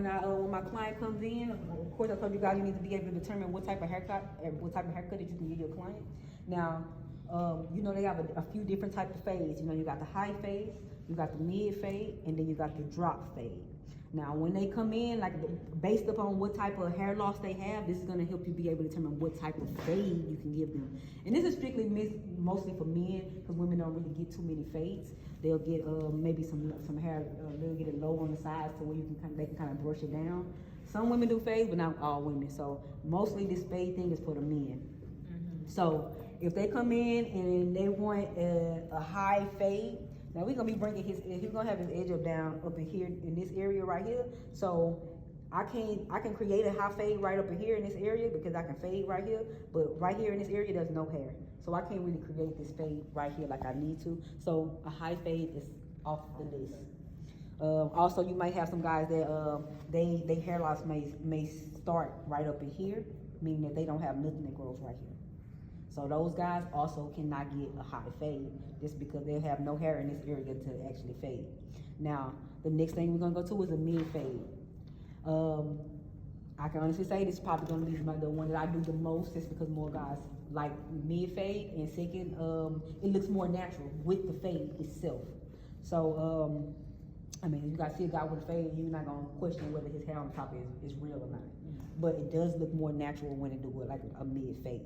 when my client comes in, of course I told you guys you need to be able to determine what type of haircut that you can give your client. Now, you know they have a few different types of fades. You know, you got the high fade, you got the mid fade, and then you got the drop fade. Now, when they come in, like based upon what type of hair loss they have, this is going to help you be able to determine what type of fade you can give them. And this is strictly mostly for men, because women don't really get too many fades. They'll get maybe some hair, they'll get it low on the sides to where they can kind of brush it down. Some women do fades, but not all women. So mostly this fade thing is for the men. So if they come in and they want a high fade, now we're gonna be bringing he's gonna have his edge up in here in this area right here. So I can create a high fade right up in here in this area because I can fade right here, but right here in this area there's no hair. So I can't really create this fade right here like I need to. So a high fade is off the list. Also, you might have some guys that they hair loss may start right up in here, meaning that they don't have nothing that grows right here. So those guys also cannot get a high fade just because they have no hair in this area to actually fade. Now, the next thing we're gonna go to is a mid fade. I can honestly say this is probably gonna be the one that I do the most, just because more guys like mid fade, and second, it looks more natural with the fade itself. So, I mean, you guys see a guy with a fade, you're not gonna question whether his hair on top is real or not. But it does look more natural when it do it like a mid fade.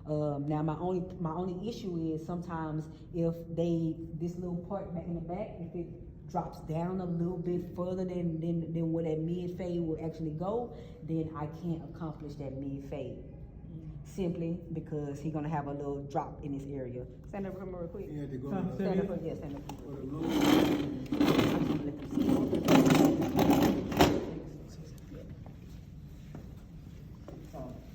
Now my only issue is sometimes if this little part back in the back, if it drops down a little bit further than where that mid fade will actually go, then I can't accomplish that mid fade. Simply because he's gonna have a little drop in this area. Stand up for me real quick. You had to go stand up for yes, stand up for the I'm gonna let them see.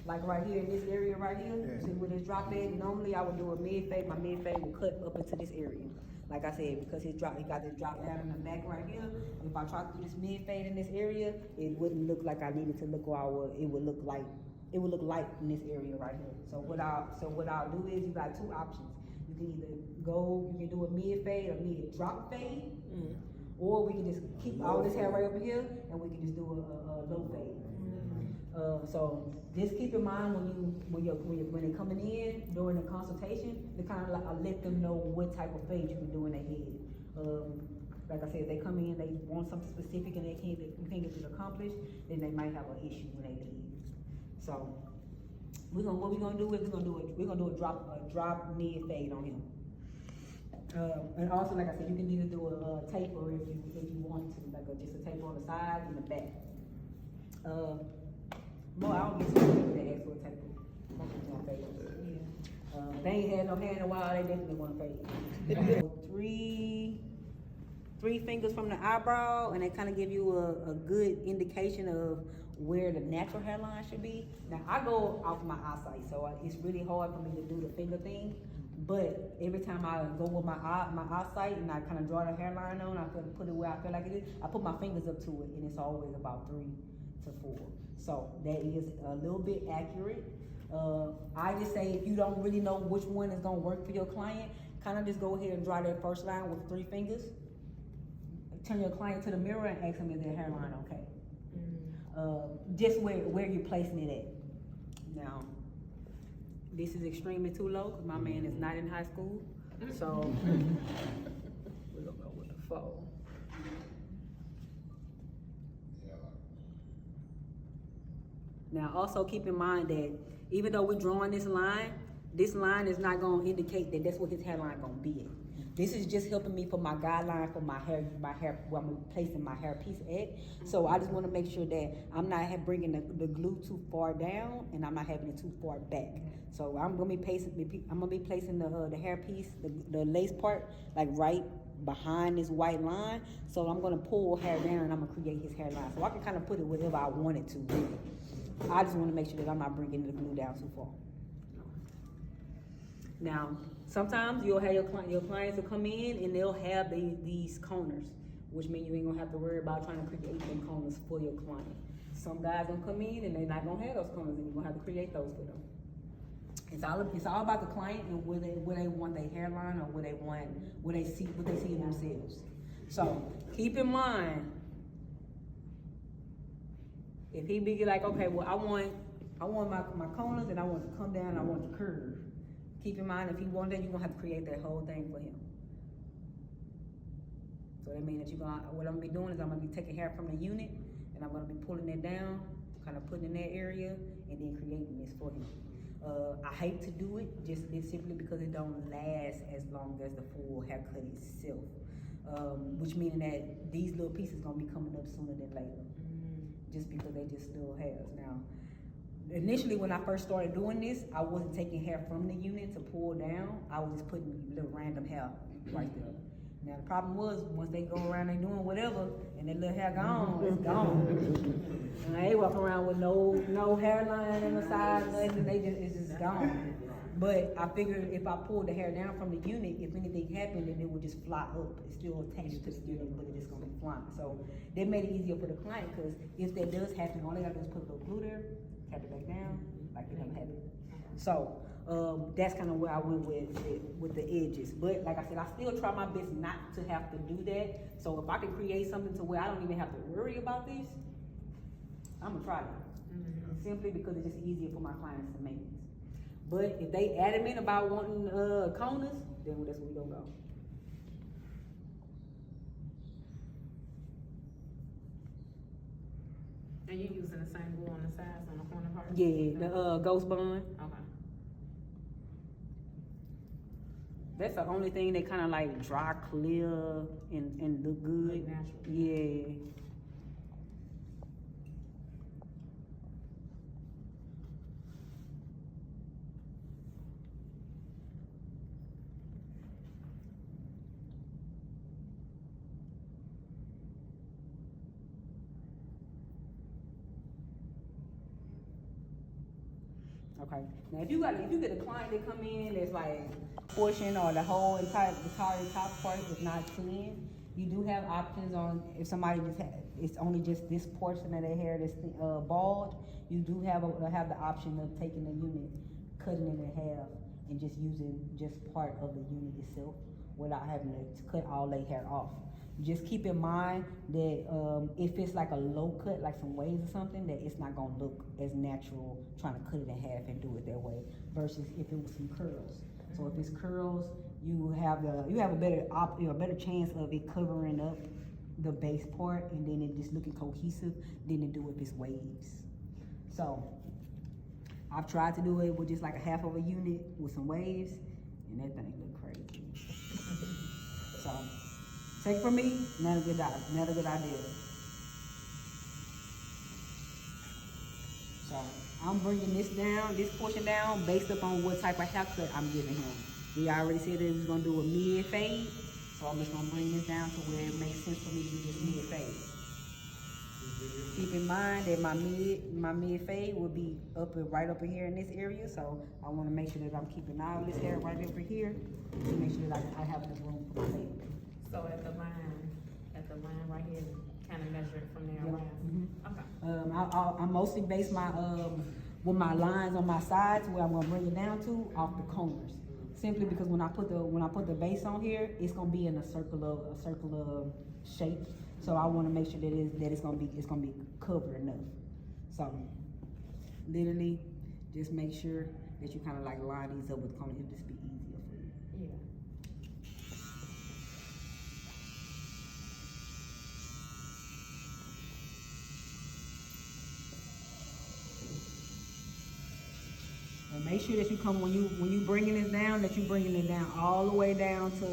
Like right here in this area right here, see where this drop at? Normally I would do a mid fade. My mid fade will cut up into this area. Like I said, because he got this drop down in the back right here. If I try to do this mid fade in this area, it wouldn't look like I needed to look, or it would look light in this area right here. So what I'll do is, you got two options. You can either do a mid fade or mid drop fade, or we can just keep all this hair right over here and we can just do a low fade. So just keep in mind when they're coming in during the consultation, to kind of like let them know what type of fade you can do in their head. Like I said, if they come in, they want something specific and you can't get it accomplished, then they might have an issue when they leave. So what we're gonna do is we're gonna do a drop mid fade on him. And also, like I said, you can either do a taper if you want to, like just a taper on the side and the back. Boy, I don't get too many that ask for a taper. Most people want fade. Yeah. They ain't had no hair in a while. They definitely want to fade. Three fingers from the eyebrow, and they kind of give you a good indication of where the natural hairline should be. Now I go off my eyesight, so it's really hard for me to do the finger thing. But every time I go with my eyesight and I kind of draw the hairline on, I put it where I feel like it is. I put my fingers up to it, and it's always about 3 to 4. So that is a little bit accurate. I just say if you don't really know which one is gonna work for your client, kind of just go ahead and draw that first line with 3 fingers. Turn your client to the mirror and ask them, is their hairline okay? Just where you're placing it at. Now, this is extremely too low because my man is not in high school. So we're gonna go with the 4. Now also keep in mind that even though we're drawing this line is not gonna indicate that that's what his hairline gonna be at. This is just helping me for my guideline for my hair, where I'm placing my hair piece at. So I just wanna make sure that I'm not bringing the glue too far down and I'm not having it too far back. So I'm gonna be placing the hair piece, the lace part, like right behind this white line. So I'm gonna pull hair down and I'm gonna create his hairline. So I can kind of put it wherever I want it to. I just want to make sure that I'm not bringing the glue down too far. Now, sometimes you'll have your clients will come in and they'll have these corners, which means you ain't gonna have to worry about trying to create them corners for your client. Some guys gonna come in and they're not gonna have those corners, and you're gonna have to create those for them. It's all about the client and where they want their hairline, or what they see in themselves. So keep in mind, If he be like, okay, well, I want my corners and I want it to come down, I want it to curve. Keep in mind, if he wants that, you're gonna have to create that whole thing for him. So that means that what I'm gonna be doing is I'm gonna be taking hair from the unit and I'm gonna be pulling it down, kind of putting in that area and then creating this for him. I hate to do it just simply because it don't last as long as the full haircut itself. Which meaning that these little pieces gonna be coming up sooner than later. Just because they just little hairs. Now, initially when I first started doing this, I wasn't taking hair from the unit to pull down. I was just putting little random hair right there. Now the problem was, once they go around and doing whatever, and that little hair gone, it's gone. And they walk around with no hairline on the side, nothing, it's just gone. But I figured if I pulled the hair down from the unit, if anything happened, then it would just fly up. It's still attached to the unit, but it's just gonna be flying. So that made it easier for the client, because if that does happen, all they gotta do is put a little glue there, tap it back down, like it never happened. So that's kind of where I went with the edges. But like I said, I still try my best not to have to do that. So if I can create something to where I don't even have to worry about this, I'm gonna try it. Simply because it's just easier for my clients to make it. But if they adamant about wanting corners, then that's where we gonna go. And you using the same glue on the sides on the corner part? Yeah, the Ghost Bond. Okay. That's the only thing that kind of like dry clear and look good. Look natural. Yeah. Okay. Now, if you get a client that come in that's like portion or the whole entire top part is not clean, you do have options on if somebody it's only just this portion of their hair that's bald. You do have the option of taking the unit, cutting it in half, and just using just part of the unit itself without having to cut all their hair off. Just keep in mind that if it's like a low cut, like some waves or something, that it's not gonna look as natural trying to cut it in half and do it that way, versus if it was some curls. So if it's curls, you have a better chance of it covering up the base part and then it just looking cohesive than to do if it's waves. So I've tried to do it with just like a half of a unit with some waves, and that thing look crazy. So take it from me, not a good idea. So I'm bringing this portion down based upon what type of haircut I'm giving him. We already said that he was gonna do a mid fade, so I'm just gonna bring this down to where it makes sense for me to do this mid fade. Keep in mind that my mid fade will be right up in here in this area, so I want to make sure that I'm keeping all this hair right over here to make sure that I have enough room for my fade. So at the line right here, kind of measure it from there around. Okay. I mostly base my with my lines on my sides where I'm gonna bring it down to off the corners. Simply because when I put the base on here, it's gonna be in a circular shape. So I want to make sure that it's gonna be covered enough. So literally, just make sure that you kind of like line these up with corners. It'll just be easier for you. Yeah. And make sure that you come when you bringing this down, that you bringing it down all the way down to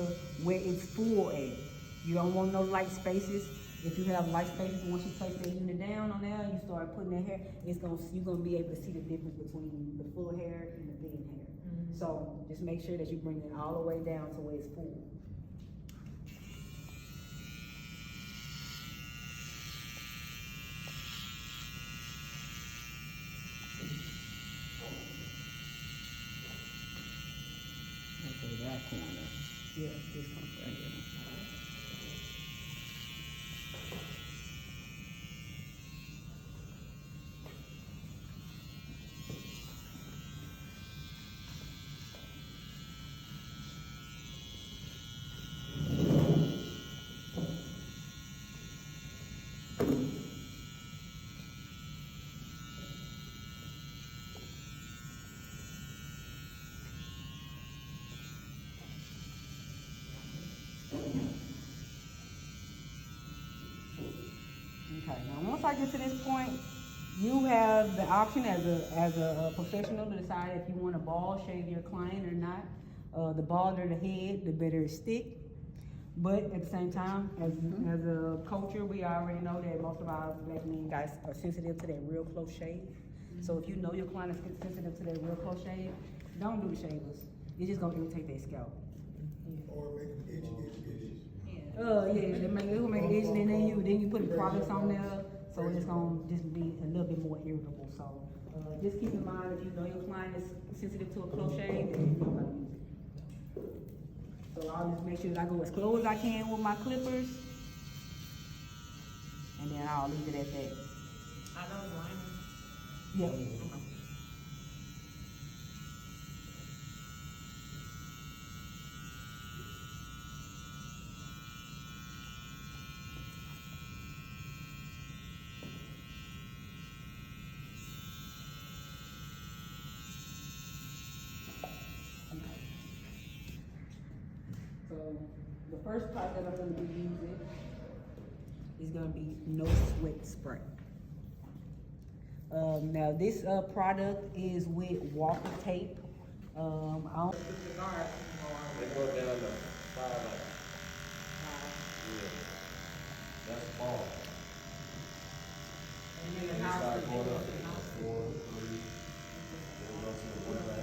where it's full at. You don't want no light spaces. If you have light spaces, once you place that unit down on there, you start putting that hair, you're gonna be able to see the difference between the full hair and the thin hair. So just make sure that you bring it all the way down to where it's full. Okay, that corner. Yeah, this comes right here. once I get to this point, you have the option as a professional to decide if you want to bald shave your client or not. The balder the head, the better it stick. But at the same time, as a culture, we already know that most of our black men guys are sensitive to that real close shave. So if you know your client is sensitive to that real close shave, don't do the shavers. It's just gonna irritate their scalp. Or make it itchy. Yeah, it will make it itchy, and then you put the products on there, so it's gonna just be a little bit more irritable. So just keep in mind if you know your client is sensitive to a close shave, then you're gonna use it. So I'll just make sure that I go as close as I can with my clippers, and then I'll leave it at that. I know it's lining. Yep. Okay. So the first product that I'm going to be using is going to be No Sweat Spray. Now this product is with Walker tape. I don't They go down to 5 like. Yeah. That's fall. and then They the start house going up to 4, 3. They go to the 1.5.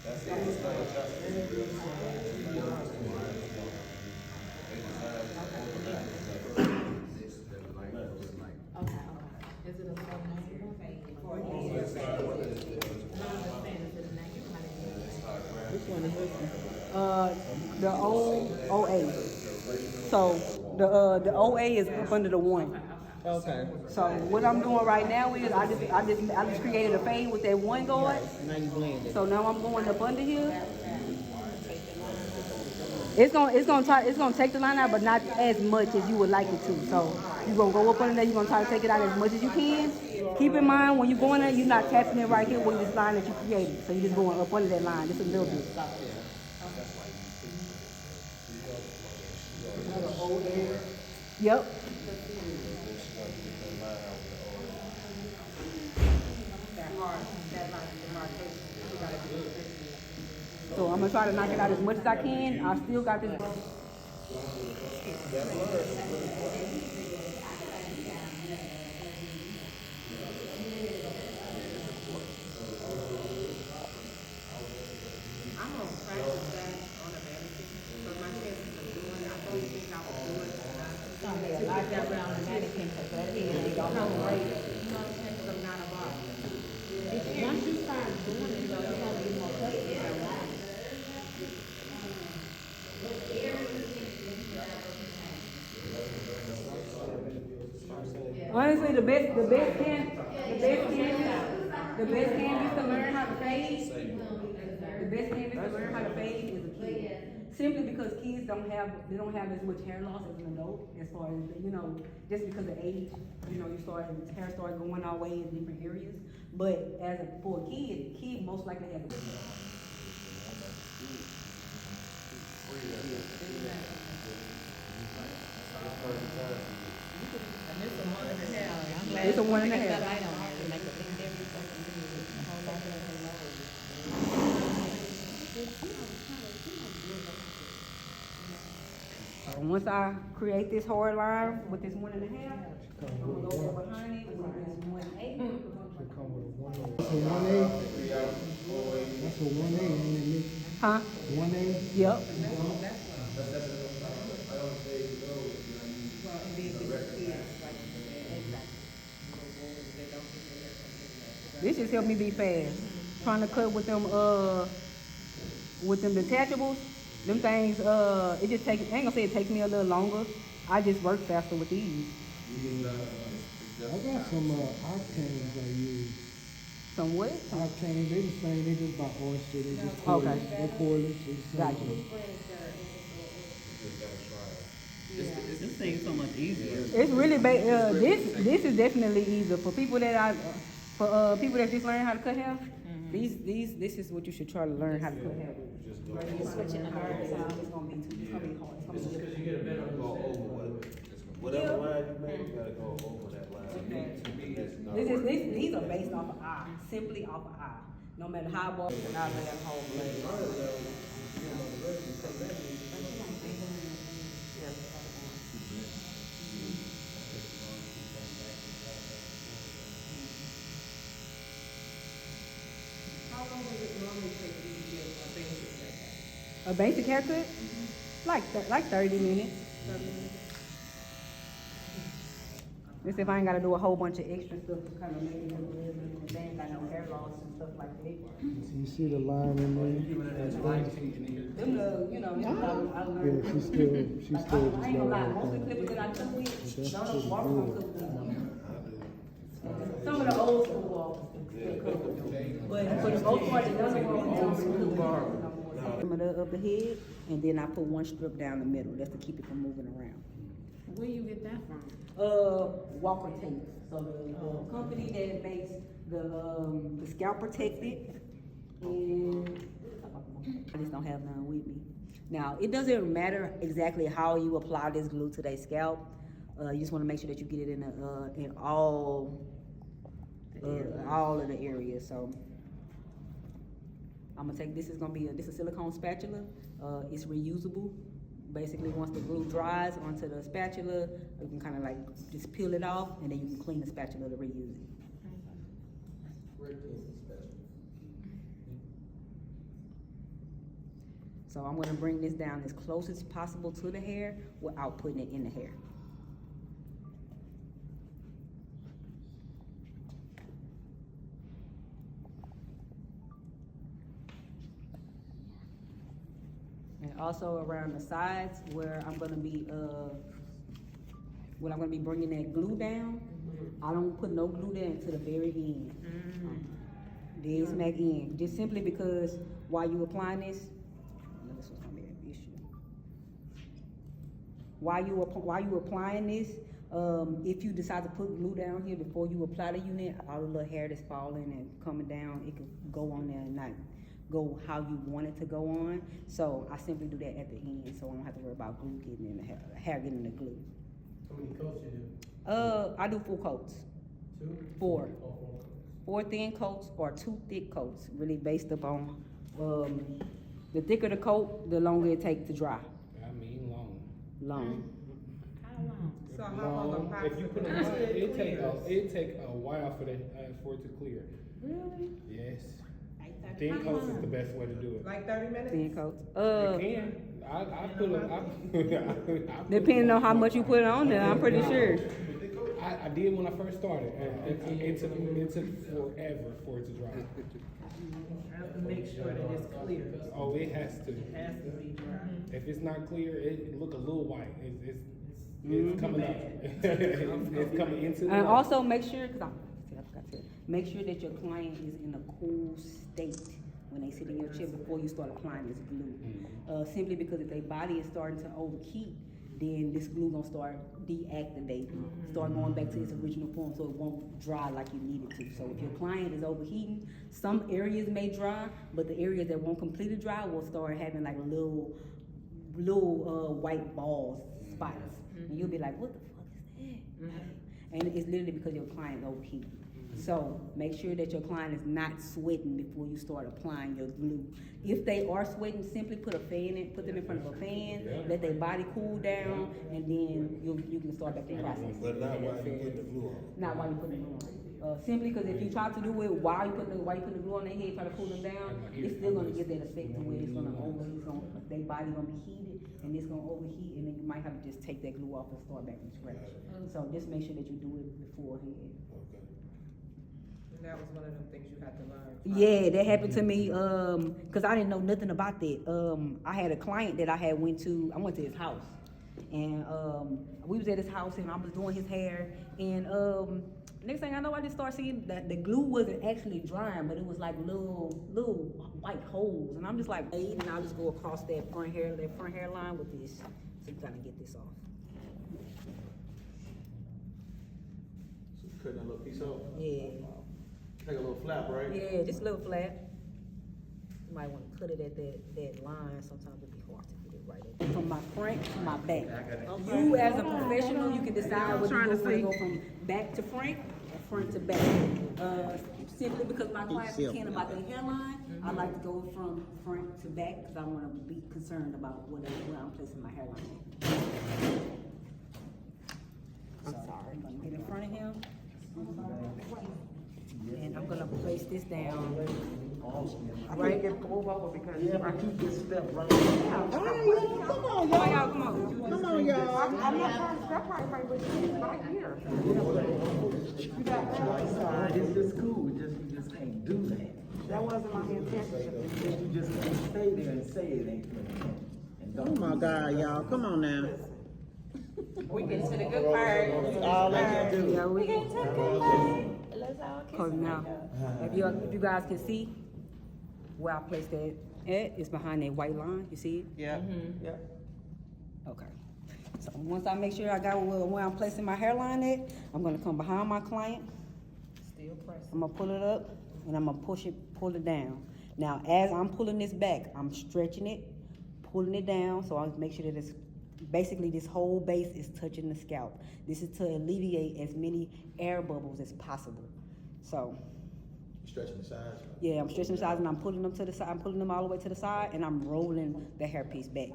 That's it. It's not adjusted. They design it overnight. Okay. Is it a slow motion? Or is it? I understand, is it a negative? Which one is this one? the OA. So the OA is up under the 1. Okay. So what I'm doing right now is I just created a fade with that 1 guard. Now you blend it. So now I'm going up under here. It's gonna take the line out, but not as much as you would like it to. So you're gonna go up under there. You're gonna try to take it out as much as you can. Keep in mind when you're going there, you're not tapping it right here with this line that you created. So you're just going up under that line just a little bit. Yep. So I'm gonna try to knock it out as much as I can. I still got this. I'm gonna practice that on a mannequin, but my chances of doing it, I don't think I would do it. To get that around the mannequin, because that head ain't gonna come right. You know what I'm saying? Because I'm not a boss. Once you start doing it, though, you're gonna be more comfortable. Honestly, the best canvas to learn how to fade. The best canvas to learn how to fade is a kid. Simply because kids don't have as much hair loss as an adult, as far as just because of age, hair start going our way in different areas. But for a kid most likely has a It's a 1.5. Once I create this hard line with this 1.5, I'm gonna go over behind it with this 1.8. Should come with a 1A. That's a 1A. That's a 1A, ain't it? Huh? 1A. Yep. This just helped me be fast. Trying to cut with them detachables, them things, it just takes, I ain't gonna say it takes me a little longer. I just work faster with these. I got some octanes I use. Some what? Octanes, they the same, they just buy oyster, they just Okay. They're cordless. Gotcha. This thing's so much easier. It's really this is definitely easier for people that people that just learn how to cut hair. This is what you should try to learn how to put hair with. Just go Right, you're switching the hair, it's gonna be it's gonna be hard. It's gonna be difficult. You gotta go over whatever line you make, you gotta go over that line. These are based off of eye, simply off of eye. No matter how bald, not lay a whole blade. How long does it normally take you to get a basic haircut? A basic haircut? Like 30 minutes. 30 minutes? This if I ain't gotta do a whole bunch of extra stuff to kind of make it look good, and they ain't got no hair loss and stuff like that. You see the line in there? Them little, you know, I learned. Yeah, she's still just I ain't gonna lie, like most of the that. clippers that I took with, That's none of pretty them walk on good. Some of the old school walks, but for the most part, it doesn't work on old school barbers. Of the head, and then I put one strip down the middle, that's to keep it from moving around. Where you get that from? Walker tape. So the company that makes the scalp protected, and I just don't have none with me. Now, it doesn't matter exactly how you apply this glue to their scalp. You just want to make sure that you get it in all of the areas. So I'm gonna take this. Is gonna be this is a silicone spatula. It's reusable. Basically, once the glue dries onto the spatula, you can kind of like just peel it off, and then you can clean the spatula to reuse it. So I'm gonna bring this down as close as possible to the hair without putting it in the hair. And also around the sides where I'm gonna be bringing that glue down. I don't put no glue down to the very end. Dead smack in, just simply because while you applying this, I know this was gonna be an issue. While you applying this, if you decide to put glue down here before you apply the unit, all the little hair that's falling and coming down, it could go on there and not go how you want it to go on. So I simply do that at the end, so I don't have to worry about glue getting in the hair getting in the glue. How many coats you do? I do 4 coats. 2? 4. Oh, 4. 4 thin coats or 2 thick coats, really based upon the thicker the coat, the longer it takes to dry. I mean Long. How long? So how long If you put it take a while for it to clear. Really? Yes. Like Thin how coats is long? the best way to do it. Like 30 minutes? Thin coats. You can. I put them. Depending on how much you put on there, I'm pretty sure. I did when I first started. It took forever for it to dry. I have to make sure that it's clear. Oh, it has to. It has to be dry. If it's not clear, it look a little white. It's coming up. It's coming into the And light. also make sure, I forgot to, make sure that your client is in a cool state when they sit in your chair before you start applying this glue. Simply because if their body is starting to overheat, then this glue gonna start deactivating, start going back to its original form, so it won't dry like you need it to. So if your client is overheating, some areas may dry, but the areas that won't completely dry will start having like little white balls, spots, and you'll be like, what the fuck is that? And it's literally because your client is overheating. So make sure that your client is not sweating before you start applying your glue. If they are sweating, simply put them in front of a fan, let their body cool down, and then you can start back the process. But not while you put the glue on. Not while you put the glue on. Simply because if you try to do it while you put the glue on their head, try to cool them down, it's still gonna get that effect to where their body gonna be heated, and it's gonna overheat, and then you might have to just take that glue off and start back from scratch. So just make sure that you do it beforehand. Okay. And that was one of them things you had to learn. Yeah, that happened to me, cause I didn't know nothing about that. I had a client that I went to his house, and we was at his house, and I was doing his hair, and next thing I know, I just started seeing that the glue wasn't actually drying, but it was like little white holes, and I'm just like, hey, and I'll just go across that front hairline with this, so you gotta get this off. So you cutting that little piece off? Yeah. Take a little flap, right? Yeah, just a little flat. You might wanna cut it at that line, sometimes it'd be hard to get it right at. From my front to my back. You as a professional, you can decide whether you wanna go from back to front or front to back. Simply because my clients are caring about their hairline, I like to go from front to back, because I wanna be concerned about where I'm placing my hairline. I'm sorry. I'm gonna get in front of him. And I'm gonna place this down. Right? Move over because if I keep this step right. Come on, y'all. Come on. Come on, y'all. I'm not trying to step right, but it's right here. You got that? It's just cool, you just can't do that. That wasn't my intention. You just can't stay there and say it ain't good. Oh my God, y'all, come on now. We get to the good part. That's all I can do. Yeah, we Get to the good part. Let's all kiss Cause now, if you guys can see where I placed that at, it's behind that white line. You see it? Yeah. Okay. So once I make sure I got where I'm placing my hairline at, I'm gonna come behind my client. Still pressing. I'm gonna pull it up and I'm gonna pull it down. Now, as I'm pulling this back, I'm stretching it, pulling it down, so I'll make sure that it's basically this whole base is touching the scalp. This is to alleviate as many air bubbles as possible. So, Stretching the sides. yeah, I'm stretching the sides and I'm pulling them to the side. I'm pulling them all the way to the side and I'm rolling the hairpiece back.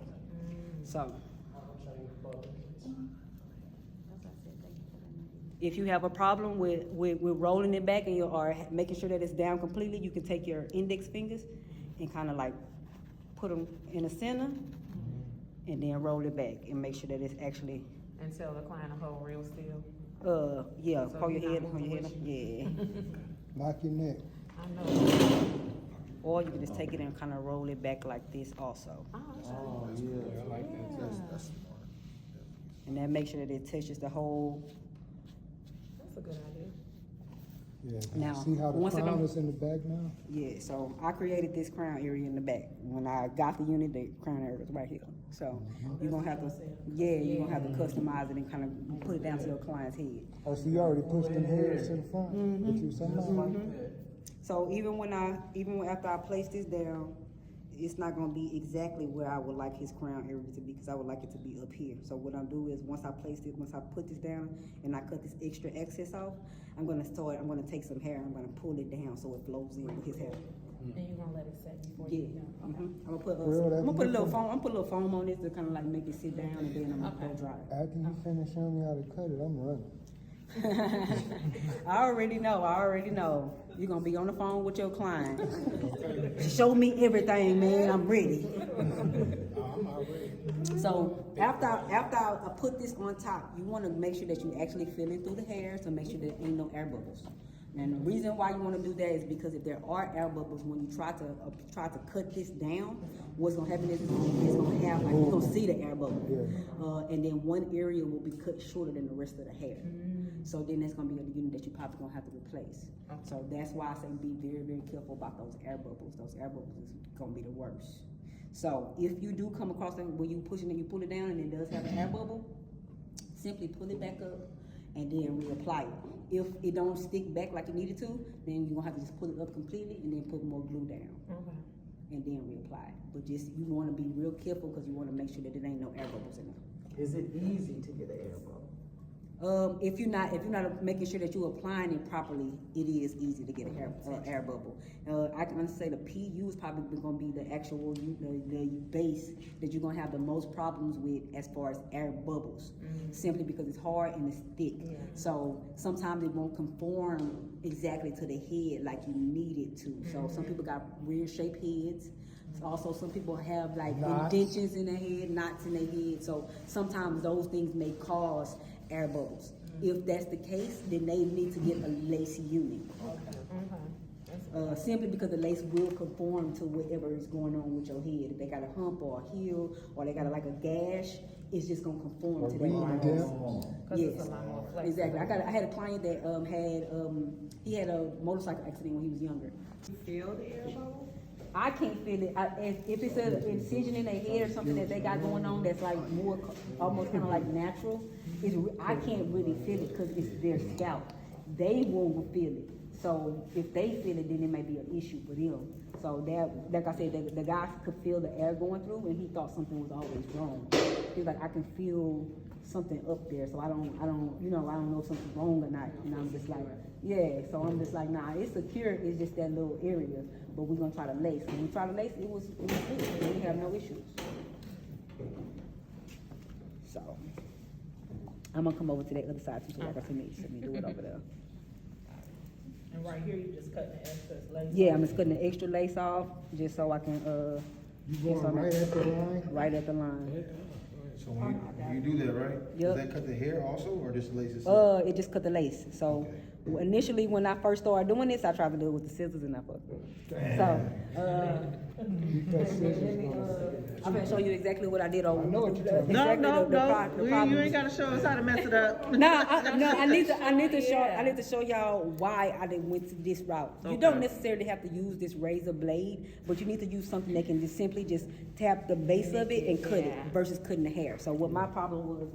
So, if you have a problem with rolling it back and or making sure that it's down completely, you can take your index fingers and kind of like put them in the center and then roll it back and make sure that it's actually, And tell the client to hold real still. yeah, So hold your you're head, not hold your head, moving yeah. Lock your neck. I know. Or you can just take it and kind of roll it back like this also. Oh, that's Oh, yeah, I like that. That's smart. And that makes sure that it touches the whole, a good idea. Yeah. Now, See how the once it crown don't- is in the back now? yeah, so I created this crown area in the back. When I got the unit, the crown area was right here. So you're gonna have to, you're gonna have to customize it and kind of put it down to your client's head. Oh, so you already pushed them hairs to the front? What you saying? So even after I place this down, it's not gonna be exactly where I would like his crown area to be, because I would like it to be up here. So what I'll do is once I put this down and I cut this extra excess off, I'm gonna take some hair and I'm gonna pull it down so it flows in with his hair. And you're gonna let it set before Yeah. you go. I'm gonna put Well, that's a little different. foam. I'm gonna put a little foam on this to kind of like make it sit down, and then I'm gonna go dry. After you finish showing me how to cut it, I'm running. I already know. You're gonna be on the phone with your client. Show me everything, man. I'm ready. I'm already. So after I put this on top, you want to make sure that you actually feel it through the hair to make sure there ain't no air bubbles. And the reason why you want to do that is because if there are air bubbles, when you try to cut this down, what's gonna happen is it's gonna have like you're gonna see the air bubble, and then one area will be cut shorter than the rest of the hair. So then that's gonna be a unit that you probably gonna have to replace. So that's why I say be very, very careful about those air bubbles. Those air bubbles is gonna be the worst. So if you do come across them when you push it and you pull it down and it does have an air bubble, simply pull it back up and then reapply it. If it don't stick back like it needed to, then you're gonna have to just pull it up completely and then put more glue down. Okay. And then reapply it. But just you wanna be real careful because you wanna make sure that there ain't no air bubbles in there. Is it easy to get an air bubble? If you're not making sure that you're applying it properly, it is easy to get an air bubble. I can say the PU is probably going to be the actual the base that you're going to have the most problems with as far as air bubbles, simply because it's hard and it's thick. So sometimes it won't conform exactly to the head like you need it to. So some people got weird shaped heads. Also, some people have like indentions in their head, knots in their head. So sometimes those things may cause air bubbles. If that's the case, then they need to get a lace unit. Simply because the lace will conform to whatever is going on with your head. If they got a hump or a heel or they got like a gash, it's just gonna conform to that. Yes, It's a lot more flexible. exactly. I had a client that he had a motorcycle accident when he was younger. Feel the air bubble? I can't feel it. If it's an incision in their head or something that they got going on that's like more, almost kind of like natural, I can't really feel it because it's their scalp. They won't feel it. So if they feel it, then it may be an issue for them. So that, like I said, the guy could feel the air going through, and he thought something was always wrong. He's like, I can feel something up there, so I don't, you know, I don't know if something's wrong or not. And I'm just like, yeah. So I'm just like, nah, it's secure. It's just that little area, but we're gonna try to lace. When we try to lace, it was good. We have no issues. So I'm gonna come over to that other side too, so like I said, let me do it over there. And right here, you just cut the excess lace. Yeah, I'm just cutting the extra lace off, just so I can, You just going so right at the line? right at the line. So when you do that, right? Yep. Does that cut the hair also, or just lace itself? It just cut the lace. So initially, when I first started doing this, I tried to do it with the scissors and I fucked up. So, Because scissors I'm gonna show you exactly what I did over. I know what you're talking No, exactly no, the no, the you problems. ain't gotta show us how to mess it up. No, I need to show y'all why I didn't went to this route. You don't necessarily have to use this razor blade, but you need to use something that can just simply just tap the base of it and cut it versus cutting the hair. So what my problem was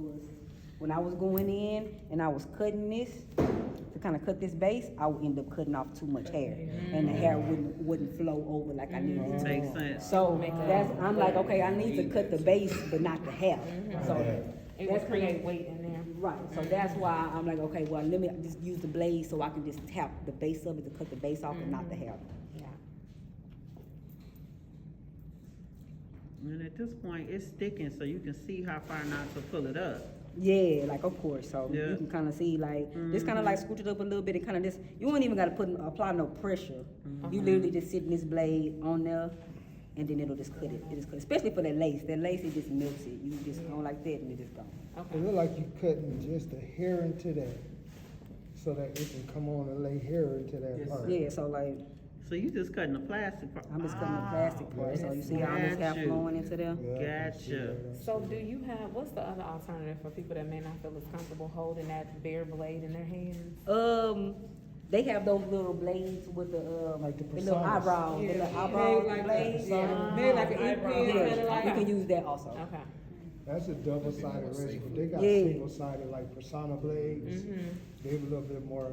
when I was going in and I was cutting this to kind of cut this base, I would end up cutting off too much hair, and the hair wouldn't flow over like I needed it to. Makes sense. So I'm like, okay, I need to cut the base but not the hair. So It would create weight in there. right. So that's why I'm like, okay, well, let me just use the blade so I can just tap the base of it to cut the base off and not the hair. Yeah. And at this point, it's sticking, so you can see how far not to pull it up. Yeah, like of course. So Yeah. you can kind of see like just kind of like scooch it up a little bit and kind of just you won't even got to apply no pressure. You literally just sitting this blade on there, and then it'll just cut it. It just cut, especially for that lace. That lace it just melts it. You just go like that and it just gone. It look like you cutting just the hair into that, so that it can come on and lay hair into that part. Yeah. So like So you just cutting the plastic part. I'm just cutting the plastic part. So you see how this half Got you. flowing into there. Yeah, I can see Gotcha. that. So do you have, what's the other alternative for people that may not feel as comfortable holding that bare blade in their hands? They have those little blades with the Like the little personas. eyebrow, the little eyebrow blades. Made like an eyebrow. Yeah, you can use that also. Okay. That's a double-sided razor, but they got Yeah. single-sided like persona blades. They're a little bit more,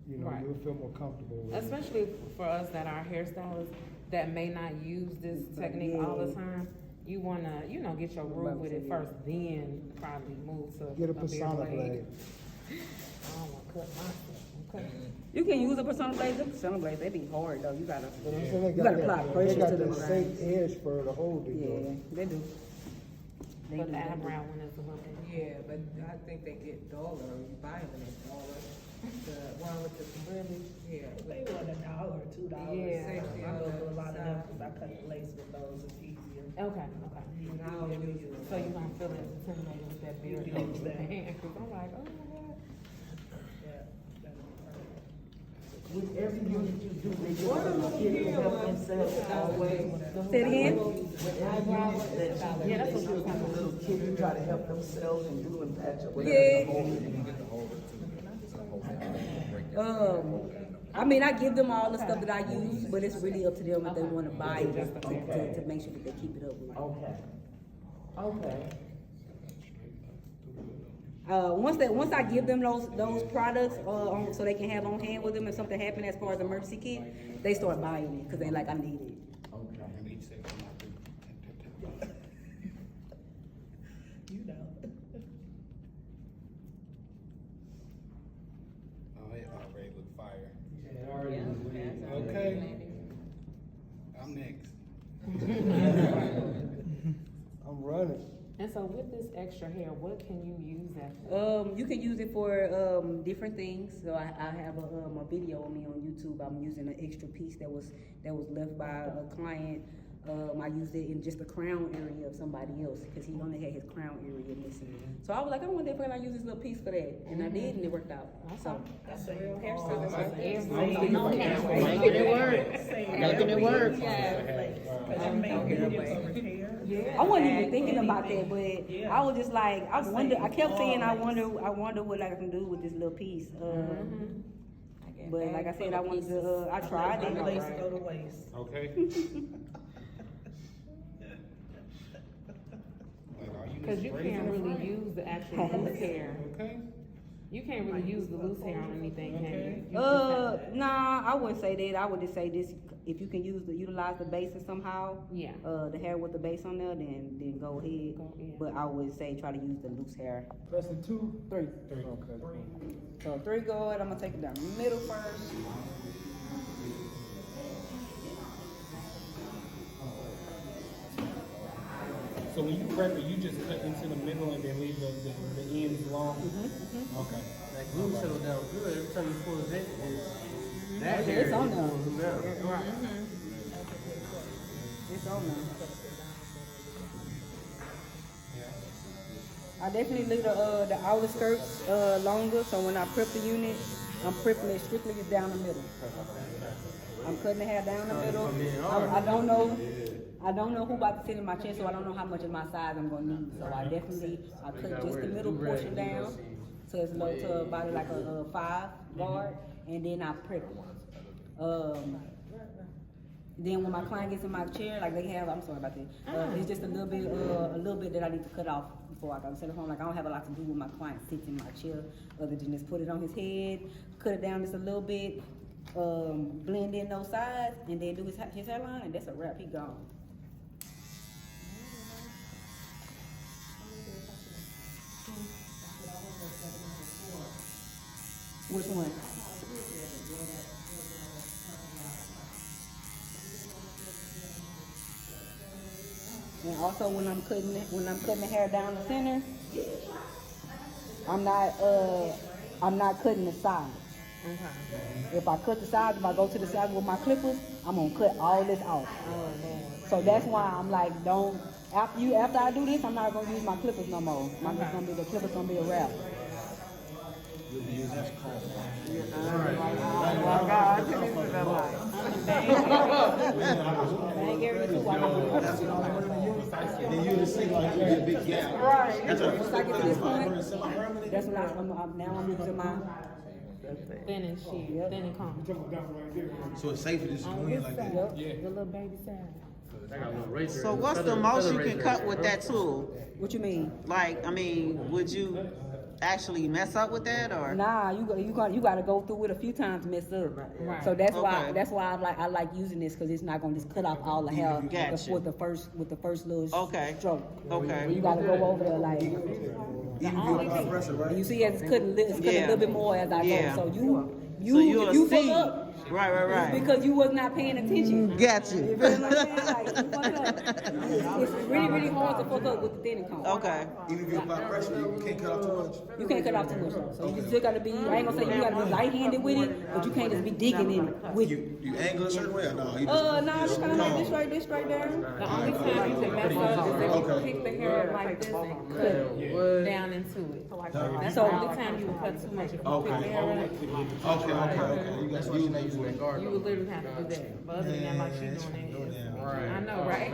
you know, Right. you'll feel more comfortable with it. Especially for us that are hairstylists that may not use this technique all the time. You wanna, you know, get your groove with it first, then probably move to Get a bare persona blade. I don't wanna cut myself. I'm cutting. You can use a persona blade. Them persona blades, they be hard though. You gotta But I'm saying they you got gotta that- apply pressure They got to them. that safe edge for the hold it. Yeah, though. they do. They But do, the they do. eyebrow one is a little bit. Yeah, but I think they get duller, you buy them and it's duller. The one with the, Really? yeah. They want $1 or $2. Yeah. I go through a lot of them because I cut the lace with those, it's easier. Okay. And I don't use it. So you gonna feel it intimidated with that bare You blade use in that. your hand? 'Cause I'm like, oh my God. Yeah, that's perfect. With every unit you do, they just want to get to help themselves always. Say it again. With every unit that you do, Yeah, that's they what give them a little kit to try to help themselves and do and patch up whatever. Yeah. the hole is. I mean, I give them all the stuff that I use, but it's really up to them if they want to buy it to make sure that they keep it up with. Okay. Once I give them those products so they can have on hand with them if something happen as far as emergency kit, they start buying it because they like I need it. You know. Oh, it already look fire. Yeah, already. Okay. I'm next. I'm running. And so with this extra hair, what can you use that for? You can use it for different things. So I have a video of me on YouTube. I'm using an extra piece that was left by a client. I used it in just the crown area of somebody else because he only had his crown area missing. So I was like, I wonder if I can use this little piece for that, and I did, and it worked out. So That's a real hairstyle. Making it work. Making it work. Because you make videos over hair. I wasn't even thinking about that, but I was just like, I wonder. I kept saying, I wonder what I can do with this little piece. But like I said, I wanted to. I tried Go to it. waist, go to waist. Okay. Because you can't really use the actual loose hair. Okay. You can't really use the loose hair on anything, can you? You just have to- Nah, I wouldn't say that. I would just say this: if you can utilize the bases somehow, Yeah. the hair with the base on there, then go ahead. Yeah. But I would say try to use the loose hair. That's the 2? 3. 3. Okay. So 3 go ahead. I'm gonna take it down the middle first. So when you prep it, you just cut into the middle and then leave the ends long? Okay. That glue settle down good, every time you pull it, that Yeah, hair it's on there. pulls them down. It's on there. I definitely leave the outer skirts longer, so when I prep the unit, I'm prepping it strictly down the middle. I'm cutting the hair down the middle. I don't know who about to sit in my chair, so I don't know how much of my size I'm gonna need. So I cut just the middle portion down, so it's low to about like a 5 guard, and then I prep it. Then when my client gets in my chair, like they have, I'm sorry about that. It's just a little bit that I need to cut off before I go to the home. Like I don't have a lot to do when my client sits in my chair, other than just put it on his head, cut it down just a little bit, blend in those sides, and then do his hairline, and that's a wrap. He gone. Which one? And also when I'm cutting the hair down the center, I'm not cutting the sides. Okay. If I cut the sides, if I go to the sides with my clippers, I'm gonna cut all this off. So that's why I'm like, after I do this, I'm not gonna use my clippers no more. The clippers gonna be a wrap. You'll be using this comb. Oh my God, this is the life. Bang area too, I know. Then you'll see like you get a big gap. Right. That's Once I get to this point, semi-permanent. that's when I'm using my. Thin and sheet, thin and comb. So it's safer just to go in like that. Yep. The little baby side. I got a little razor. So what's the most you can cut with that tool? What you mean? Like, I mean, would you actually mess up with that or? Nah, you gotta go through it a few times to mess up. Right. So that's Okay. why I like using this, because it's not gonna just cut off all the hair Gotcha. with the first little Okay. stroke. Okay. You gotta go over there like. Even if you press it, right? And you see, it's cutting a little bit more as I Yeah. go. So So you'll you see. fuck up. Right, right, right. Because you was not paying attention. Got You you. feel what I'm saying? Like, you fuck up. It's really hard to fuck up with the thinning comb. Okay. Even if you apply pressure, you can't cut off too much. You can't cut off too much though. So you still gotta be, I ain't gonna say you gotta be light-handed with it, but you can't just be digging in it with it. You angle a certain way or no? You Nah, just kinda like this right down. The only time you can mess up is if you Okay. pick the hair up like this and cut it down into it. That's the only time you would cut too much. If you pick the hair up, Okay. You got you using that guard. you would literally have to do that. But other than that, like she's doing it. I know, right?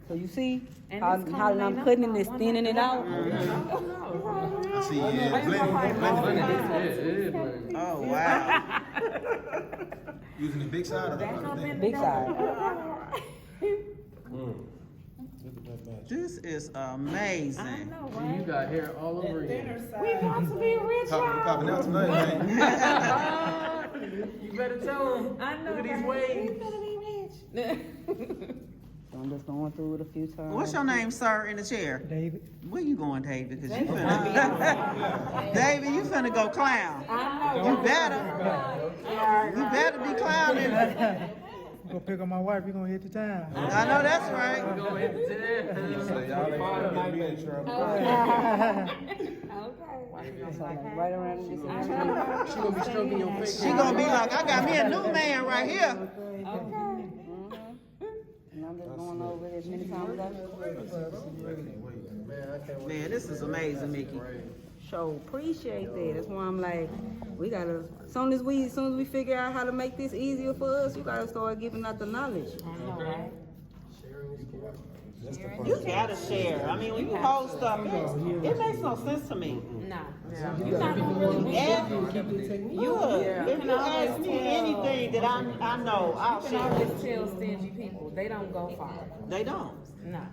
So you see And how, this how comb I'm ain't cutting nothing. this, thinning it out? I see, yeah. Blending. Oh, wow. Using the big side or the other thing? Big side. This is amazing. You got hair all over you. We want to be rich, Popping out tonight, man. You better tell him. I know. Look at these right? waves. We gotta be rich. So I'm just going through it a few times. What's your name, sir, in the chair? David? Where you going, David? Cause you finna David, you finna go clown. You better. You better be clowning. Go pick up my wife, we gonna hit the town. I know that's right. Go ahead and So like right around this She gonna be stroking your face. She gonna be like, I got me a new man right here. And I'm just going over it as many times as I Man, this is amazing, Mickey. So appreciate that. That's why I'm like, we gotta. As soon as we figure out how to make this easier for us, you gotta start giving out the knowledge. You gotta share. I mean, when you hold stuff, it makes no sense to me. No. If you ask me anything that I know, I'll You can share. always tell stingy people, they don't go far. They don't. No.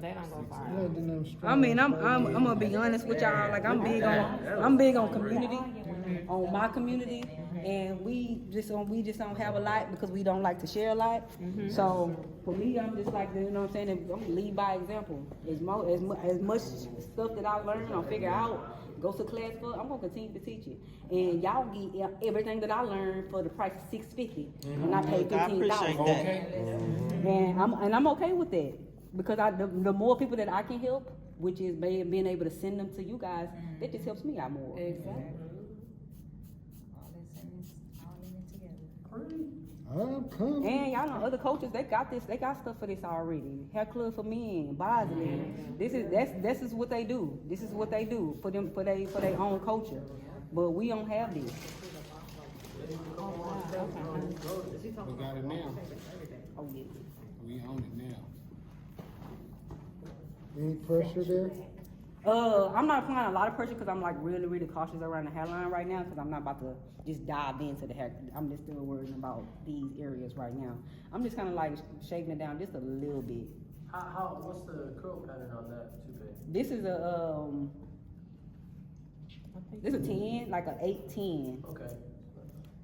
They don't go far. Letting them strong. I mean, I'm gonna be honest with y'all. Like I'm big on community, on my community, and we just don't have a lot because we don't like to share a lot. So for me, I'm just like, you know what I'm saying? I'm gonna lead by example. As much stuff that I learn or figure out, go to class for, I'm gonna continue to teach it. And y'all get everything that I learned for the price of $650, and I pay I appreciate $15,000. that. And I'm okay with that. Because the more people that I can help, which is being able to send them to you guys, that just helps me out more. Exactly. I'm coming. And y'all know other coaches, they got stuff for this already. Hair club for men, Bosley. This is what they do. This is what they do for them for their own culture. But we don't have this. We got it now. Oh yeah. We own it now. Any pressure there? I'm not applying a lot of pressure because I'm like really, really cautious around the hairline right now because I'm not about to just dive into the hair. I'm just still worrying about these areas right now. I'm just kind of like shaking it down just a little bit. What's the curl pattern on that toupee? This is a 10, like a 8-10. Okay.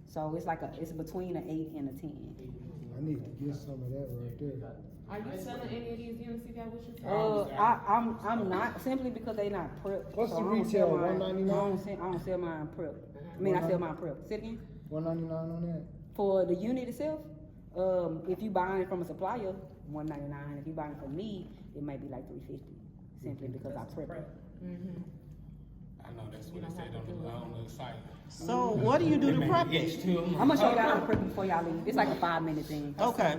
So it's between an 8 and a 10. I need to get some of that right there. Are you selling any of these units if y'all wish to? I'm not simply because they not prep. What's so the I don't retail, sell mine- $199? I don't sell mine prep. I mean, I sell mine prep. Say it again. $199 on that? For the unit itself, if you buy it from a supplier, $199. If you buy it from me, it might be like $350. Simply because I prep it. I know that's what it said on the site. So what do you do to prep it? I'm gonna show y'all how to prep it before y'all leave. It's like a 5-minute thing. Okay.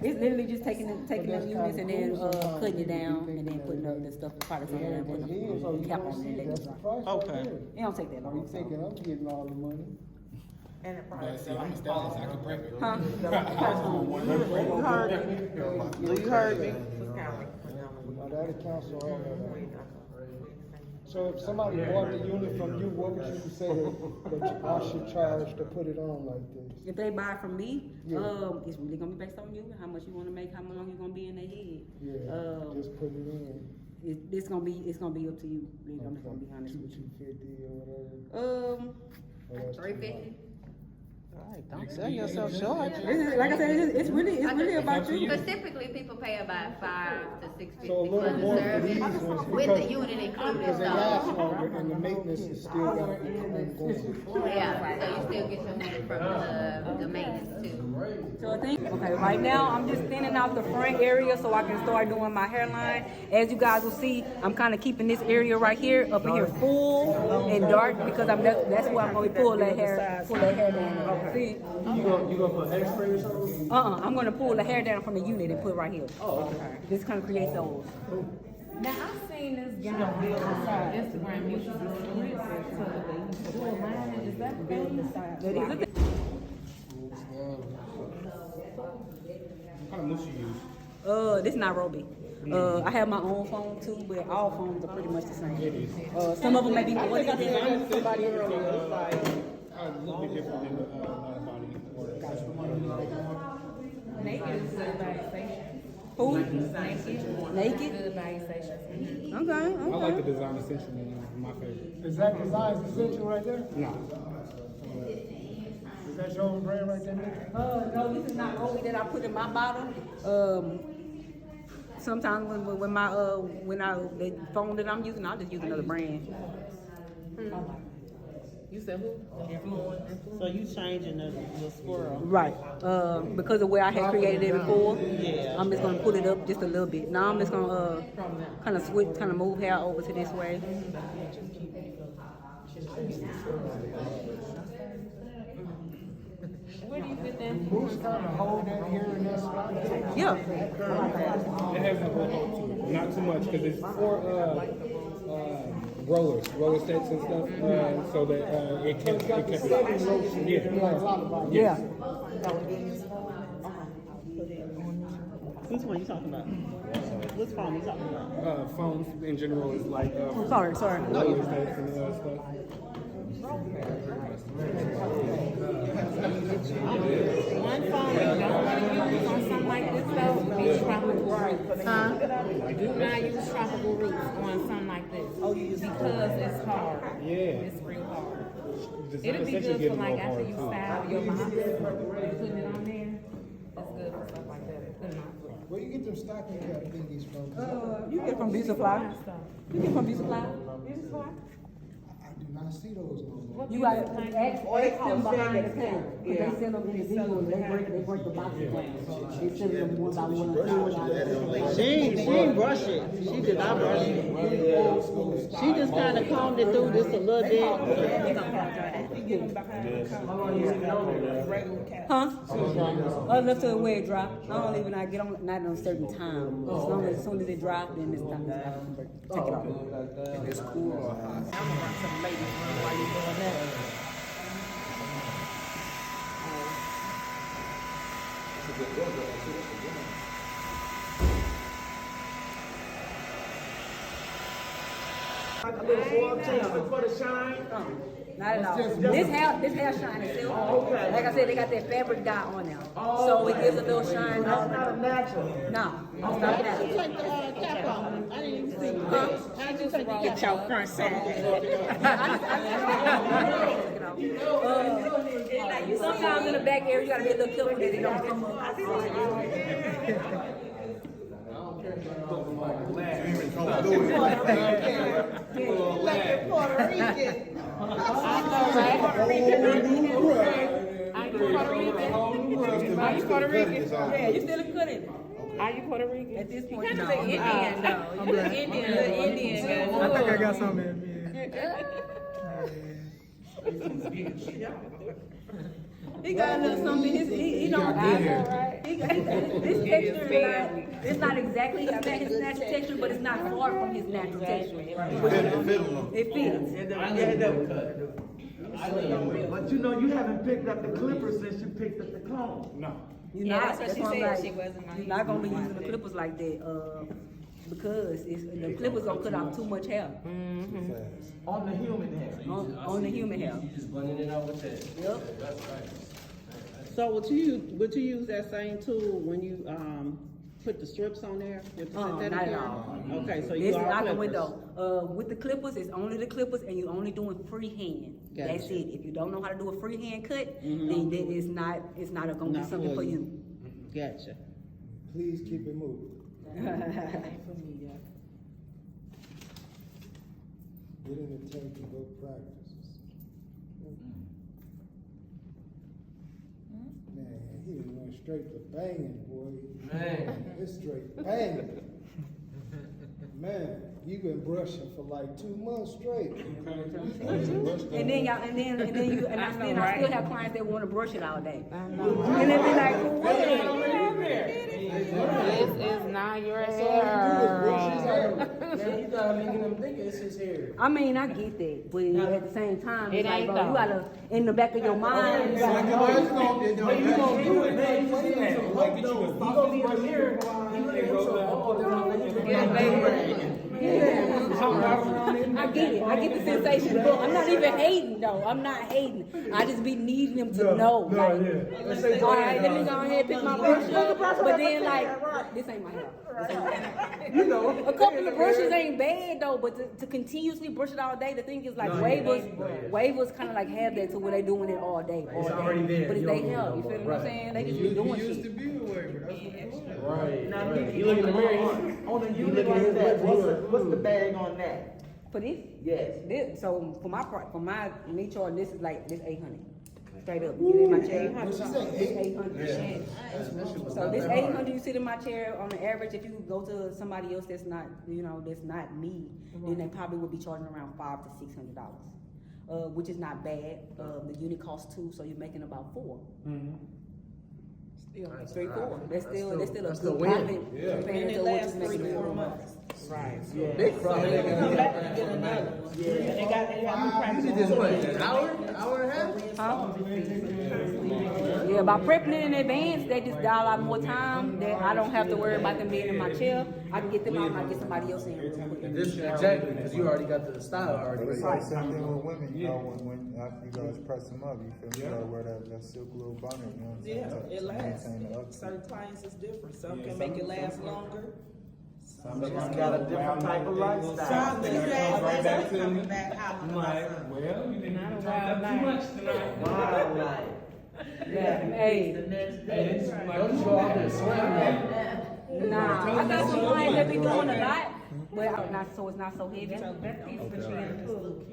It's literally just taking the units and then cutting it down and then putting up the stuff, the products on there and putting a cap on it and let it dry. Okay. It don't take that long. You thinking I'm getting all the money? But see, I'm a stylist. I can prep it. Huh? You heard me. Now that accounts for all of that. So if somebody bought the unit from you, what would you say that I should charge to put it on like this? If they buy from me, Yeah. it's really gonna be based on you, how much you wanna make, how long you're gonna be in their head. Yeah, just put it in. It's gonna be up to you. Really, I'm just gonna be honest with you. 250 or whatever. 350. All right, don't sell yourself short. Like I said, it's really about you. But typically, people pay about $500 to $650 So a little for the more for these service ones with because- the unit included. Because they So last longer and the maintenance is still gonna be ongoing. yeah, so you still get your money from the maintenance too. So I think, okay, right now I'm just thinning out the front area so I can start doing my hairline. As you guys will see, I'm kind of keeping this area right here, up in here full and dark because that's where I'm going to pull that hair down. See? You gonna put hairspray or something? I'm going to pull the hair down from the unit and put it right here. Oh, okay. This kind of creates those. Now I've seen this guy on Instagram uses the splits to do a line. Is that thing? What kind of mousse you use? This is Nairobi. I have my own phone too, but all phones are pretty much the same. Some of them may be more than Somebody earlier, like, A little bit different than the body order. Naked is good by station. Who? Naked. Naked? Good by station. Okay. I like the design essential one, my favorite. is that design essential right there? No. Is that your own brand right there, Nick? No, this is not Roby that I put in my bottle. Sometimes when the phone that I'm using, I'll just use another brand. You said who? So you changing the squirrel? Right. Because of where I had created it before, Yeah. I'm just gonna put it up just a little bit. Now I'm just gonna kind of move hair over to this way. Where do you fit that? Who's trying to hold that here in that spot? Yeah. It has a little hold to it, not too much, because it's for roller sets and stuff, so that it can. Yeah. Which one you talking about? Which phone you talking about? Phones in general is like Sorry. roller sets and stuff. One phone you don't want to use on something like this though is probably Do not use tropical roots on something like this. Oh, you use because it's hard. Yeah. It's real hard. Designer It'll be section good get for a like little after hard you too. style your locks, putting it on there. It's good for stuff like that. It's good enough. Where you get them stocking cap thingies from? You get it from Beauty Supply. You get it from Beauty Supply. I do not see those no more. You gotta ask them behind the counter. Cause they send them individually, they break the boxes down. They send them one by one. She ain't brush it. She did not brush it. She just kind of combed it through just a little bit. Huh? Enough to where it dry. I don't even I get on not on a certain time. As soon as it dry, then it's time to take it off. It's cool or hot? I'm gonna run some ladies while you doing that. A little foretaster for the shine. Not at all. This hair shine itself. Oh, okay. Like I said, they got that fabric dye on there. So it gives a little shine. That's not a natural. No. How did you take the cap off? I didn't even see. How did you take the cap off? Front side. Sometimes in the back area, you gotta be a little careful that it don't come up. You ain't even come through it. Puerto Rican. Are you Puerto Rican? Yeah, you still couldn't. Are you Puerto Rican? At this point, Kind no. of an Indian though. You look Indian. I think I got something in me. He got a little something. He don't got right. This texture is not. It's not exactly his natural texture, but it's not far from his natural texture. It fits. But you know, you haven't picked up the clippers since you picked up the clone. No. You're Yeah, not. that's what she why I'm said. like, She wasn't You're not gonna be using the clippers like that, because the clippers gonna cut off too much hair On the human hair. on the human hair. You just blending it out with that. Yep. That's right. So would you use that same tool when you put the strips on there with the synthetic Not at hair? all. Okay, so This you is all out the clippers. window. With the clippers, it's only the clippers, and you're only doing freehand. Gotcha. That's it. If you don't know how to do a freehand cut, then it's not gonna be Not something for for you. Gotcha. Please keep it moving. Get in the tank and go practices. Man, he done went straight to banging, boy. Man. It's straight banging. Man, you been brushing for like 2 months straight. And then I still have clients that want to brush it all day. And they be like, well, This is not your You gotta make them think it's his hair. I mean, I get that, but at the same time, It it's like, ain't bro, you though. gotta, in the back of your mind, you gotta know. You gonna do it, man. You just need some like, you gonna be right here. I get it. I get the sensation, but I'm not even hating though. I'm not hating. I just be needing them to know. Like, all right, let me go ahead and pick my brush up. But then, like, this ain't my hair. This ain't my hair. You know, a couple of brushes ain't bad though, but to continuously brush it all day, the thing is like wavers kind of like have that to where they doing it all day. It's already there. But it's they hair. You feel what I'm saying? They just be doing shit. Right. Now, You look in the mirror. on the unit like that, what's the bag on that? For this? Yes. So for my knee chart, this is like this 800. Straight up. You get in my chair. This 800. So this 800 you sit in my chair on the average. If you go to somebody else that's not, that's not me, then they probably would be charging around $500 to $600, which is not bad. The unit costs $2, so you're making about $4. Straight $4. That's still a good profit compared to what you're making in 4 months. Right. Yeah. Big So problem. they can come back and get another one. Yeah, and they got new practice. You did this what, an hour and a half? Huh? Yeah, by prepping it in advance, they just got a lot more time that I don't have to worry about them being in my chair. I can get them out and I get somebody else in real quick. This exactly, because you already got the style already. But it's like same thing with women, you know, when after you guys press them up, you feel me, you gotta wear that silk little bonnet, you know what I'm saying? Yeah, it to lasts. maintain the upkeep. Certain clients is different. Some Yeah, can some- make it last longer. Some just just got a go different wild type night, of they go lifestyle. south, Some then just it comes right back to coming me. back hollering I'm about like, something. well, you didn't Not a talk wild up too night. much tonight. Wild life. Yeah, hey, Hey, it's like, Don't you go out there and swear. nah, I got some clients that be doing a lot, but not so it's not so heavy. So that piece of the chin too.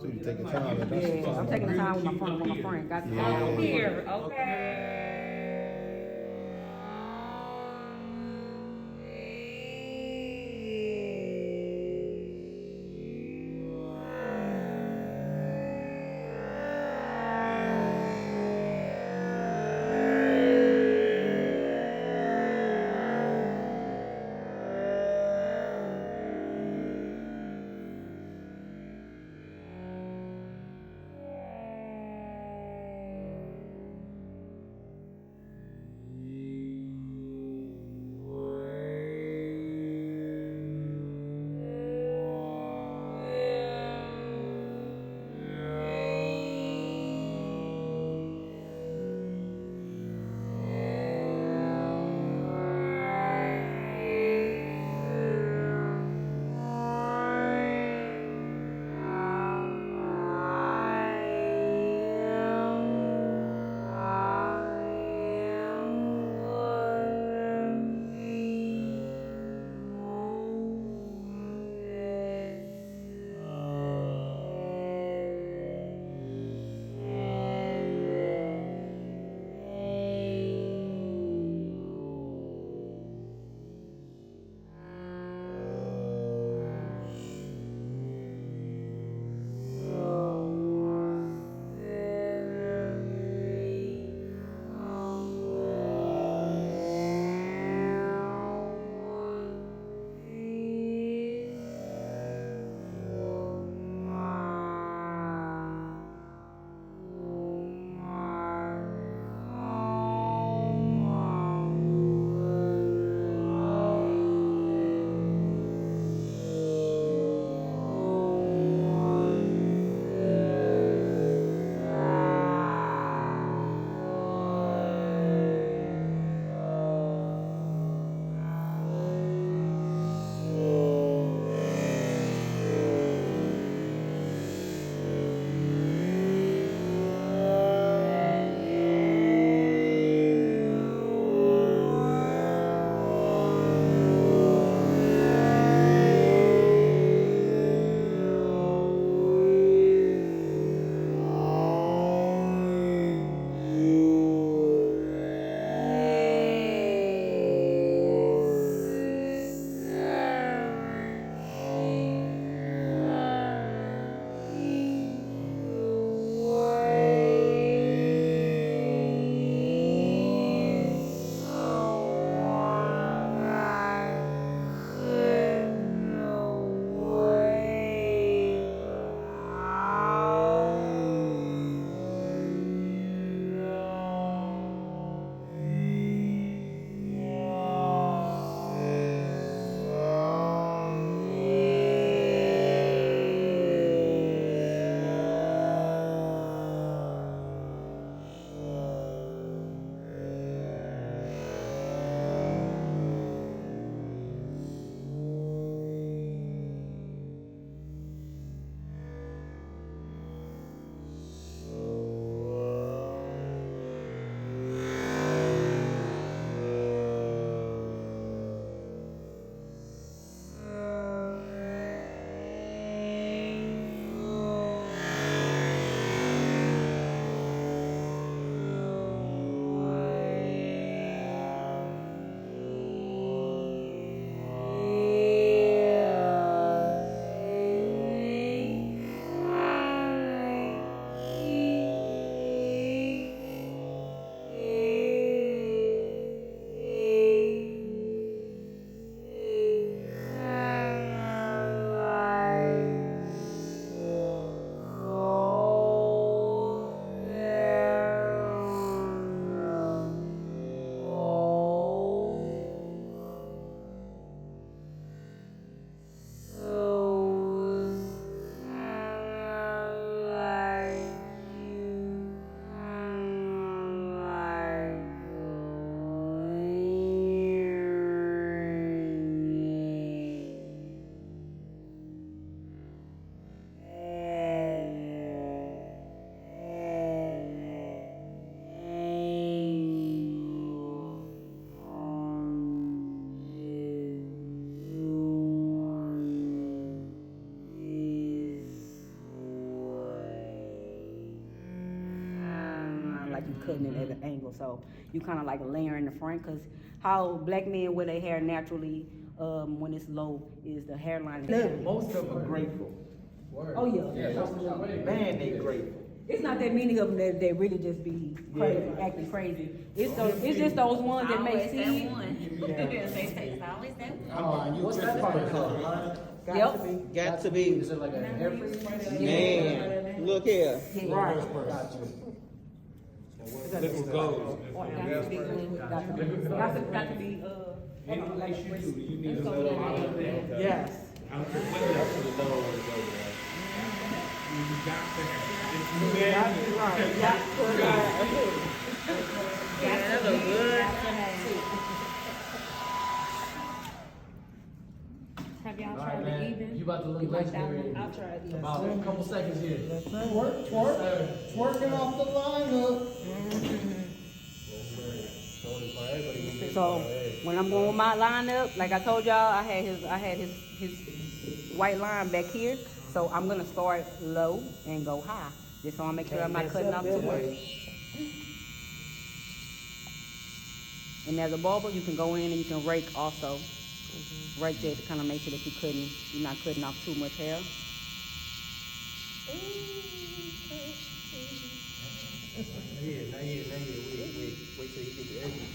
So you take your time, and that's Yeah, I'm taking the time with my friend. Got the time. Here, okay. you cutting it at an angle. So you kind of like layering the front, cause how black men wear their hair naturally when it's low is the hairline. Most of them are grateful. Oh yeah. Man, they grateful. It's not that many of them that really just be crazy, acting crazy. It's just those ones that make Always that sense. one. They say it's always that one. What's that part called? Yep. Got to be. Is it like a hair free? Man, look here. Right. Liquid gold. Got to be Any place you do, you need a little olive oil. yes. I don't care what else to the lower it goes, right? You got to have it. Yeah, that look good. Have y'all All tried right, the man. even? You about to look You like that legendary. one? I'll try it. About a couple seconds here. Twerking off the lineup. So when I'm going with my lineup, like I told y'all, I had his white line back here. So I'm gonna start low and go high, just so I make sure I'm not cutting off too much. And as a barber, you can go in and you can rake also. Rake there to kind of make sure that you're not cutting off too much hair. Not yet. Wait till you get the edges.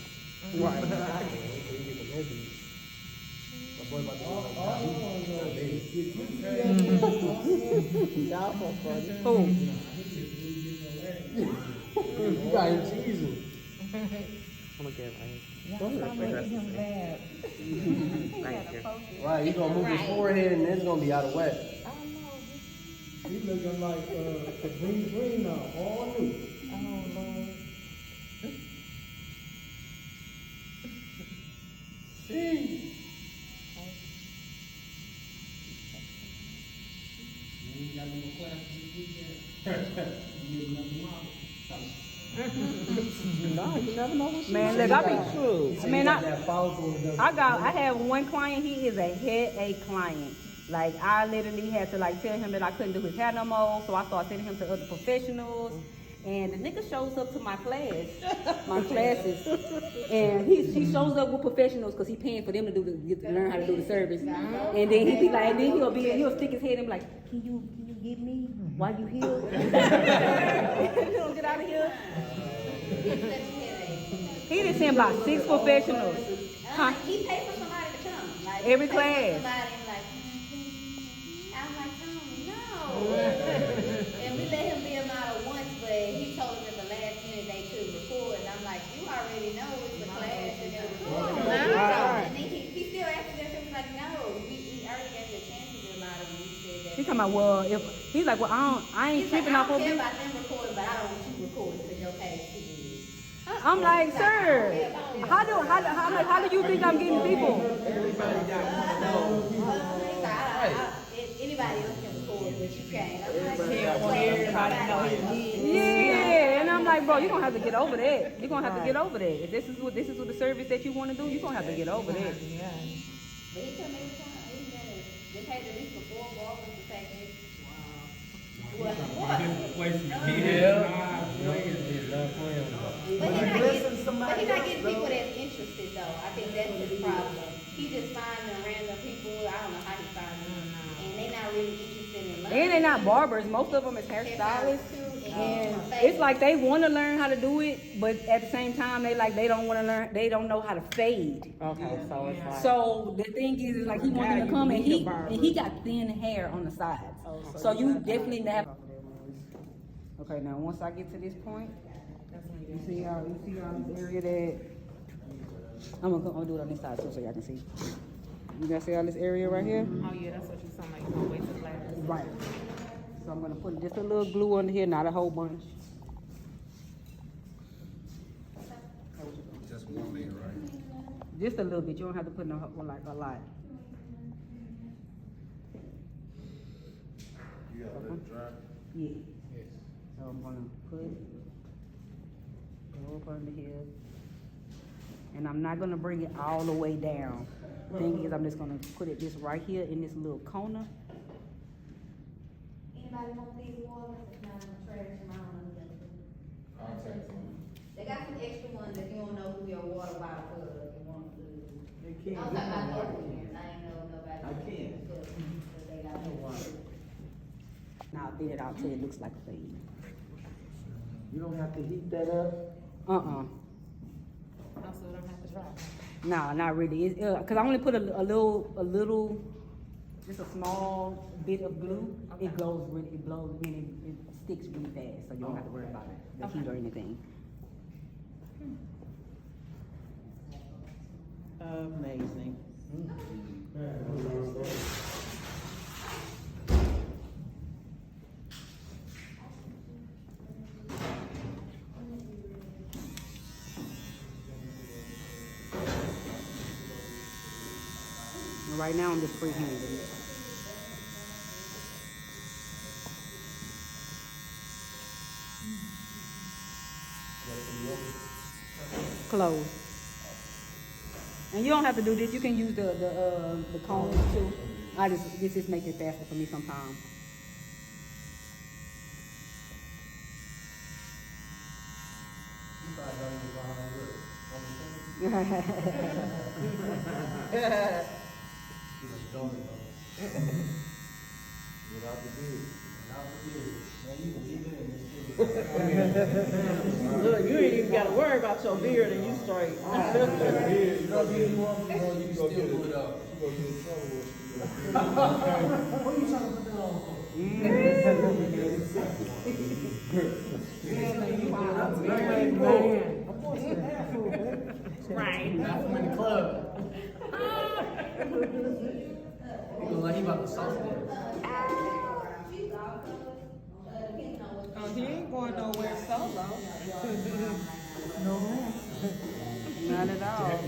Right. Wait till you get the edges. My boy about to Cool. You got him teasing. I'm gonna get it right. Right, he's gonna move his forehead and it's gonna be out of whack. He looking like the green now, all new. See? You ain't got no more classes this weekend. You need another model. No, you never know what Man, look, I have one client, he is a headache client. Like, I literally had to like tell him that I couldn't do his hair no more, so I started sending him to other professionals. And the nigga shows up to my classes, and he shows up with professionals because he's paying for them to learn how to do the service. And then he be like, and then he'll stick his head and be like, can you get me while you here? You don't get out of here. He done sent about 6 professionals. Huh? He paid for somebody to come. Like, Every he paid class. for somebody and like, I'm like, no. And we let him be a model once, but he told us at the last minute they couldn't record. And I'm like, you already know it's the class and they're recording. And then he still asked us, he was like, no, we already gave you a chance to be a model when you said that. He talking about, well, if he's like, well, I ain't tripping off of I don't care you. about them recording, but I don't want you recording because your page too big. I'm like, sir, how do you think I'm getting people? Anybody else can record, but you can't. Yeah, and I'm like, bro, you're gonna have to get over that. You're gonna have to get over that. If this is what the service that you want to do, you're gonna have to get over that. But he come every time. They paid at least for 4 barbers to take it. Wow. But he's not getting people that's interested though. I think that's the problem. He just finding random people. I don't know how he finds them, and they not really interested in learning. And they're not barbers. Most of them is hairstylists. And it's like they want to learn how to do it, but at the same time, they don't want to learn. They don't know how to fade. Okay, so it's like. So the thing is like he wanted to come and he got thin hair on the sides. So you definitely have. Okay, now once I get to this point, you see how this area that I'm gonna do it on this side too, so y'all can see. You guys see all this area right here? Oh yeah, that's what you sound like. You're gonna wait till class. Right. So I'm gonna put just a little glue under here, not a whole bunch. Just one layer, right? Just a little bit. You don't have to put no like a lot. You gotta let it dry. Yeah. So I'm gonna go up under here. And I'm not gonna bring it all the way down. The thing is I'm just gonna put it just right here in this little corner. Anybody want these waters? If not, I'm gonna trash them. I don't know. I'll take some. got some extra ones if you don't know who your water bottle was, if you want to. They I'm can't talking get about no other water. ones, I ain't know nobody. I can't. But they got No water. Now, I figured out till it looks like a fade. You don't have to heat that up? Also, don't have to dry. Nah, not really. It's, cause I only put a little, just a small bit of glue. It blows, I mean, it sticks really fast, so you don't have to worry about it, the heat or anything. Amazing. And right now, I'm just freehanding it. Close. And you don't have to do this. You can use the comb too. This just makes it faster for me sometimes. Look, you ain't even gotta worry about your beard and you straight. Right. Not from in the club. He look like he about to sauce it. Oh, he ain't going nowhere solo. Not at all.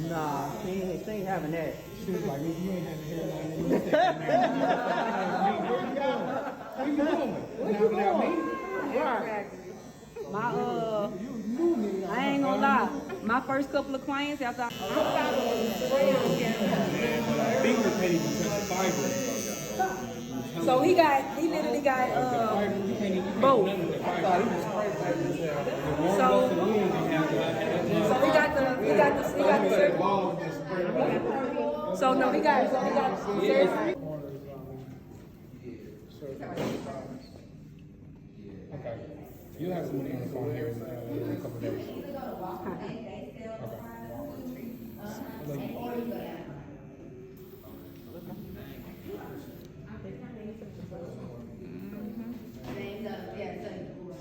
Nah, she ain't having that. She was like, you ain't had the hairline in this thing. Where you going? Where you going? Right. I ain't gonna lie. My first couple of clients after I Finger painting because of fiber. so he literally got You can't even both. none of the fiber. So he got the surgery. Wall just spread. So no, he got surgery. Okay. You'll have somebody on the phone here in a couple days.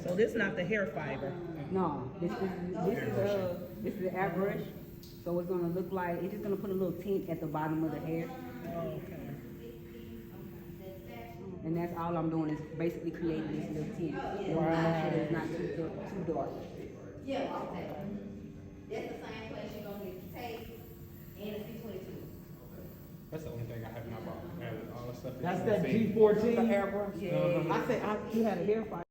So this not the hair fiber. No, this is the airbrush. So it's gonna look like it's just gonna put a little tint at the bottom of the hair. And that's all I'm doing is basically creating this little tint. Wow. It's not too dark. Yeah, okay. That's the same place you're gonna get the tape and the C22. That's the only thing I have not bought. All the stuff That's that G14? Airbrush. Yeah. I said you had a hair fiber.